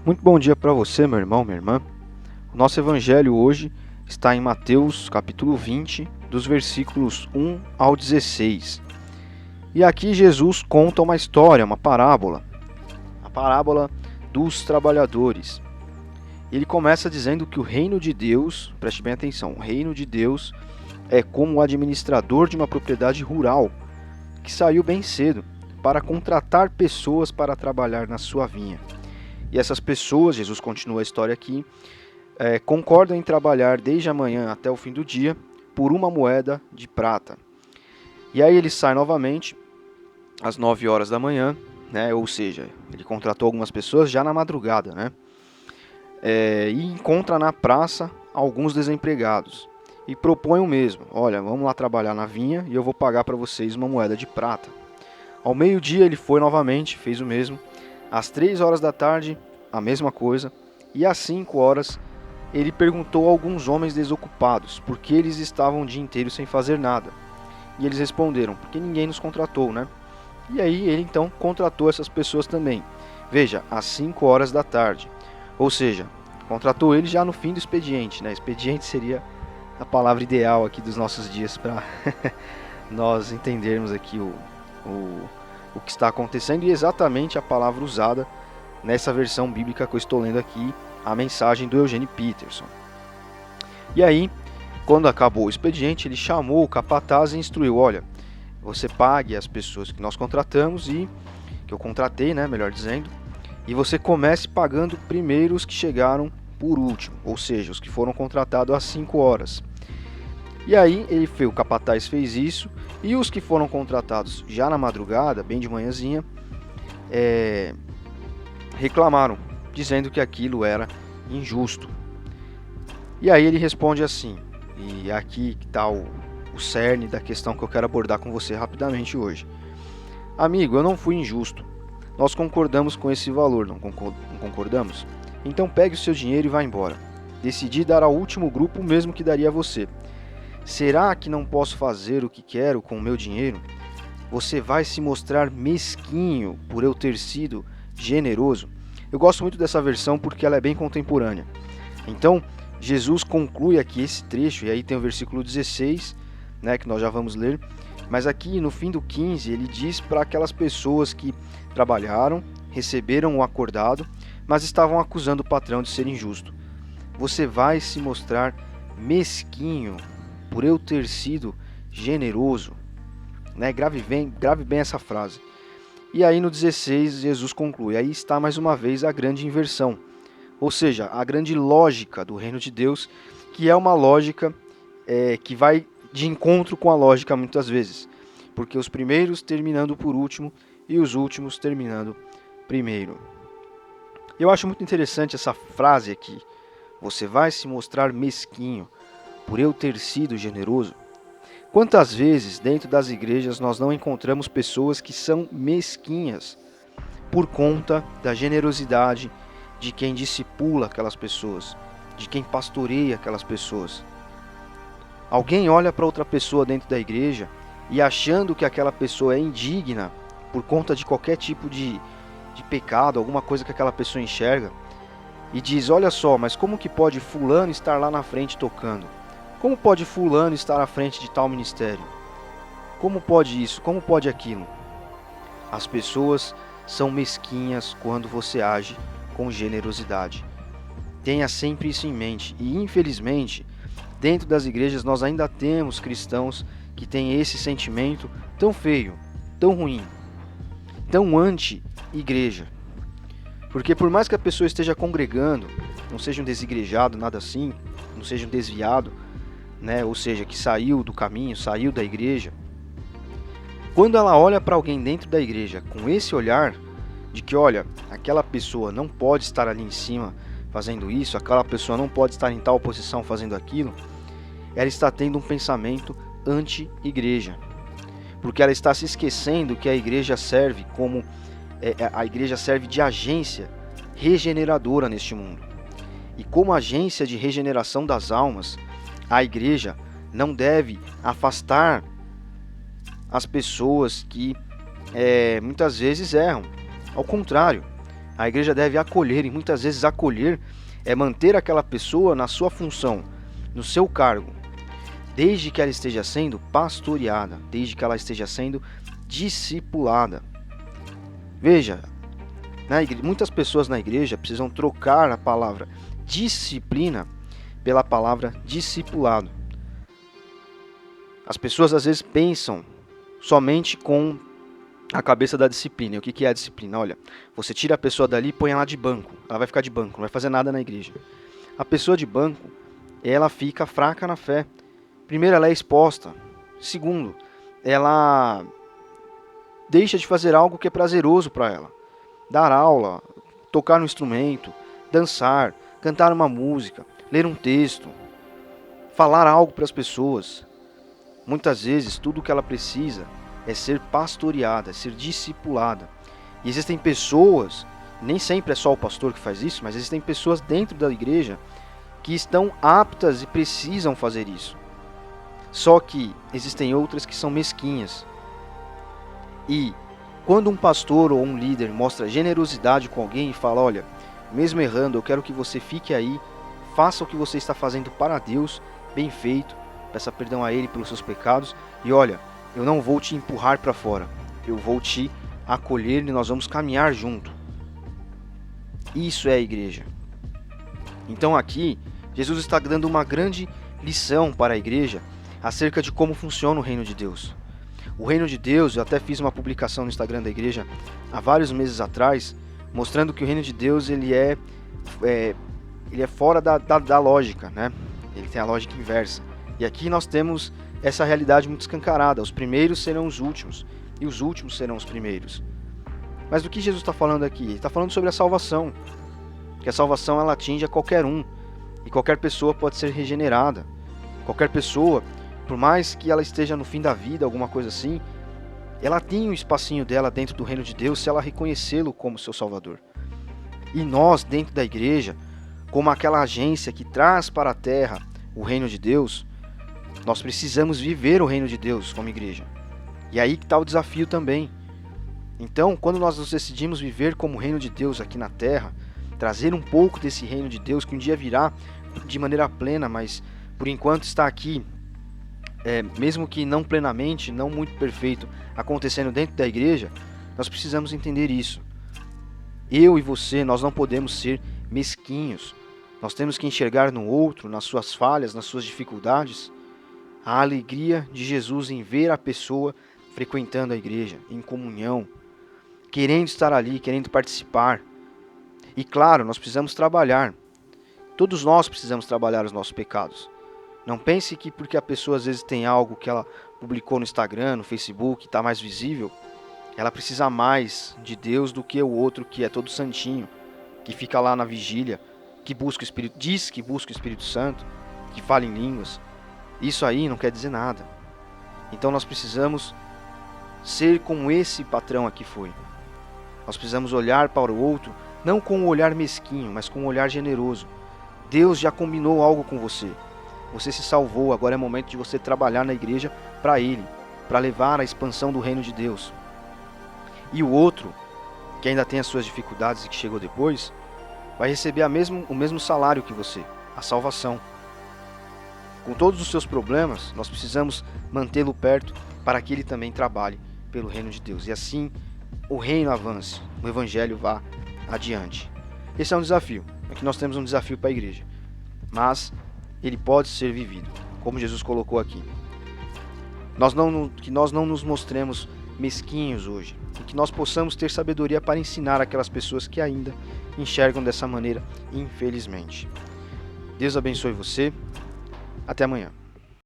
Muito bom dia para você, meu irmão, minha irmã. O nosso evangelho hoje está em Mateus, capítulo 20, dos versículos 1 ao 16. E aqui Jesus conta uma história, uma parábola, a parábola dos trabalhadores. Ele começa dizendo que o reino de Deus, preste bem atenção, o reino de Deus é como o administrador de uma propriedade rural que saiu bem cedo para contratar pessoas para trabalhar na sua vinha. E essas pessoas, Jesus continua a história aqui, concordam em trabalhar desde a manhã até o fim do dia por uma moeda de prata. E aí ele sai novamente às 9 horas da manhã, né? Ou seja, ele contratou algumas pessoas já na madrugada, né? E encontra na praça alguns desempregados e propõe o mesmo: olha, vamos lá trabalhar na vinha e eu vou pagar para vocês uma moeda de prata. Ao meio-dia ele foi novamente, fez o mesmo. Às 3 horas da tarde, a mesma coisa. E às 5 horas, ele perguntou a alguns homens desocupados por que eles estavam o dia inteiro sem fazer nada. E eles responderam: porque ninguém nos contratou, né? E aí ele então contratou essas pessoas também. Veja, às 5 horas da tarde. Ou seja, contratou ele já no fim do expediente, né? Expediente seria a palavra ideal aqui dos nossos dias para nós entendermos aqui o que está acontecendo, e exatamente a palavra usada nessa versão bíblica que eu estou lendo aqui, a mensagem do Eugene Peterson. E aí, quando acabou o expediente, ele chamou o capataz e instruiu: olha, você pague as pessoas que nós contratamos e que eu contratei, né, melhor dizendo, e você comece pagando primeiro os que chegaram por último, ou seja, os que foram contratados às 5 horas. E aí o capataz fez isso, e os que foram contratados já na madrugada, bem de manhãzinha, reclamaram, dizendo que aquilo era injusto. E aí ele responde assim, e aqui está o cerne da questão que eu quero abordar com você rapidamente hoje. Amigo, eu não fui injusto. Nós concordamos com esse valor, não concordamos? Então pegue o seu dinheiro e vá embora. Decidi dar ao último grupo o mesmo que daria a você. Será que não posso fazer o que quero com o meu dinheiro? Você vai se mostrar mesquinho por eu ter sido generoso? Eu gosto muito dessa versão porque ela é bem contemporânea. Então, Jesus conclui aqui esse trecho, e aí tem o versículo 16, né, que nós já vamos ler, mas aqui no fim do 15 ele diz para aquelas pessoas que trabalharam, receberam o acordado, mas estavam acusando o patrão de ser injusto. Você vai se mostrar mesquinho por eu ter sido generoso, né? Grave bem essa frase. E aí no 16 Jesus conclui: aí está mais uma vez a grande inversão, ou seja, a grande lógica do reino de Deus, que é uma lógica que vai de encontro com a lógica muitas vezes, porque os primeiros terminando por último e os últimos terminando primeiro. Eu acho muito interessante essa frase aqui: você vai se mostrar mesquinho por eu ter sido generoso. Quantas vezes dentro das igrejas nós não encontramos pessoas que são mesquinhas por conta da generosidade de quem discipula aquelas pessoas, de quem pastoreia aquelas pessoas. Alguém olha para outra pessoa dentro da igreja e, achando que aquela pessoa é indigna por conta de qualquer tipo de pecado, alguma coisa que aquela pessoa enxerga, e diz: olha só, mas como que pode fulano estar lá na frente tocando? Como pode fulano estar à frente de tal ministério? Como pode isso? Como pode aquilo? As pessoas são mesquinhas quando você age com generosidade. Tenha sempre isso em mente. E infelizmente, dentro das igrejas nós ainda temos cristãos que têm esse sentimento tão feio, tão ruim, tão anti-igreja. Porque por mais que a pessoa esteja congregando, não seja um desigrejado, nada assim, não seja um desviado, né? Ou seja, que saiu do caminho, saiu da igreja, quando ela olha para alguém dentro da igreja com esse olhar de que, olha, aquela pessoa não pode estar ali em cima fazendo isso, aquela pessoa não pode estar em tal posição fazendo aquilo, ela está tendo um pensamento anti-igreja, porque ela está se esquecendo que a igreja serve de agência regeneradora neste mundo. E como agência de regeneração das almas, a igreja não deve afastar as pessoas que muitas vezes erram. Ao contrário, A igreja deve acolher, e muitas vezes acolher é manter aquela pessoa na sua função, no seu cargo, desde que ela esteja sendo pastoreada, desde que ela esteja sendo discipulada. Veja, muitas pessoas na igreja precisam trocar a palavra disciplina pela palavra discipulado. As pessoas às vezes pensam somente com a cabeça da disciplina. E o que é a disciplina? Olha, você tira a pessoa dali e põe ela de banco. Ela vai ficar de banco, não vai fazer nada na igreja. A pessoa de banco, ela fica fraca na fé. Primeiro, ela é exposta. Segundo, ela deixa de fazer algo que é prazeroso para ela. Dar aula, tocar no instrumento, dançar, cantar uma música, ler um texto, falar algo para as pessoas. Muitas vezes, tudo o que ela precisa é ser pastoreada, é ser discipulada. E existem pessoas, nem sempre é só o pastor que faz isso, mas existem pessoas dentro da igreja que estão aptas e precisam fazer isso. Só que existem outras que são mesquinhas. E quando um pastor ou um líder mostra generosidade com alguém e fala, olha, mesmo errando, eu quero que você fique aí, faça o que você está fazendo para Deus, bem feito, peça perdão a Ele pelos seus pecados, e olha, eu não vou te empurrar para fora, eu vou te acolher e nós vamos caminhar junto. Isso é a igreja. Então aqui, Jesus está dando uma grande lição para a igreja acerca de como funciona o reino de Deus. O reino de Deus, eu até fiz uma publicação no Instagram da igreja há vários meses atrás, mostrando que o reino de Deus ele é fora da lógica, né? Ele tem a lógica inversa. E aqui nós temos essa realidade muito escancarada. Os primeiros serão os últimos, e os últimos serão os primeiros. Mas do que Jesus está falando aqui? Ele está falando sobre a salvação. Que a salvação ela atinge a qualquer um. E qualquer pessoa pode ser regenerada. Qualquer pessoa, por mais que ela esteja no fim da vida, alguma coisa assim, ela tem um espacinho dela dentro do reino de Deus se ela reconhecê-lo como seu Salvador. E nós, dentro da igreja, como aquela agência que traz para a terra o reino de Deus, nós precisamos viver o reino de Deus como igreja. E aí que está o desafio também. Então, quando nós nos decidimos viver como o reino de Deus aqui na terra, trazer um pouco desse reino de Deus que um dia virá de maneira plena, mas por enquanto está aqui, mesmo que não plenamente, não muito perfeito, acontecendo dentro da igreja, nós precisamos entender isso. Eu e você, nós não podemos ser mesquinhos. Nós temos que enxergar no outro, nas suas falhas, nas suas dificuldades, a alegria de Jesus em ver a pessoa frequentando a igreja, em comunhão, querendo estar ali, querendo participar. E claro, nós precisamos trabalhar. Todos nós precisamos trabalhar os nossos pecados. Não pense que porque a pessoa às vezes tem algo que ela publicou no Instagram, no Facebook, está mais visível, ela precisa mais de Deus do que o outro que é todo santinho, que fica lá na vigília, que busca o Espírito, diz que busca o Espírito Santo, que fala em línguas. Isso aí não quer dizer nada. Então nós precisamos ser como esse patrão aqui foi. Nós precisamos olhar para o outro, não com um olhar mesquinho, mas com um olhar generoso. Deus já combinou algo com você. Você se salvou, agora é momento de você trabalhar na igreja para Ele, para levar a expansão do reino de Deus. E o outro, que ainda tem as suas dificuldades e que chegou depois, vai receber o mesmo salário que você, a salvação. Com todos os seus problemas, nós precisamos mantê-lo perto para que ele também trabalhe pelo reino de Deus. E assim o reino avance, o evangelho vá adiante. Esse é um desafio. Aqui nós temos um desafio para a igreja. Mas ele pode ser vivido, como Jesus colocou aqui. Que nós não nos mostremos mesquinhos hoje. E que nós possamos ter sabedoria para ensinar aquelas pessoas que ainda enxergam dessa maneira, infelizmente. Deus abençoe você. Até amanhã.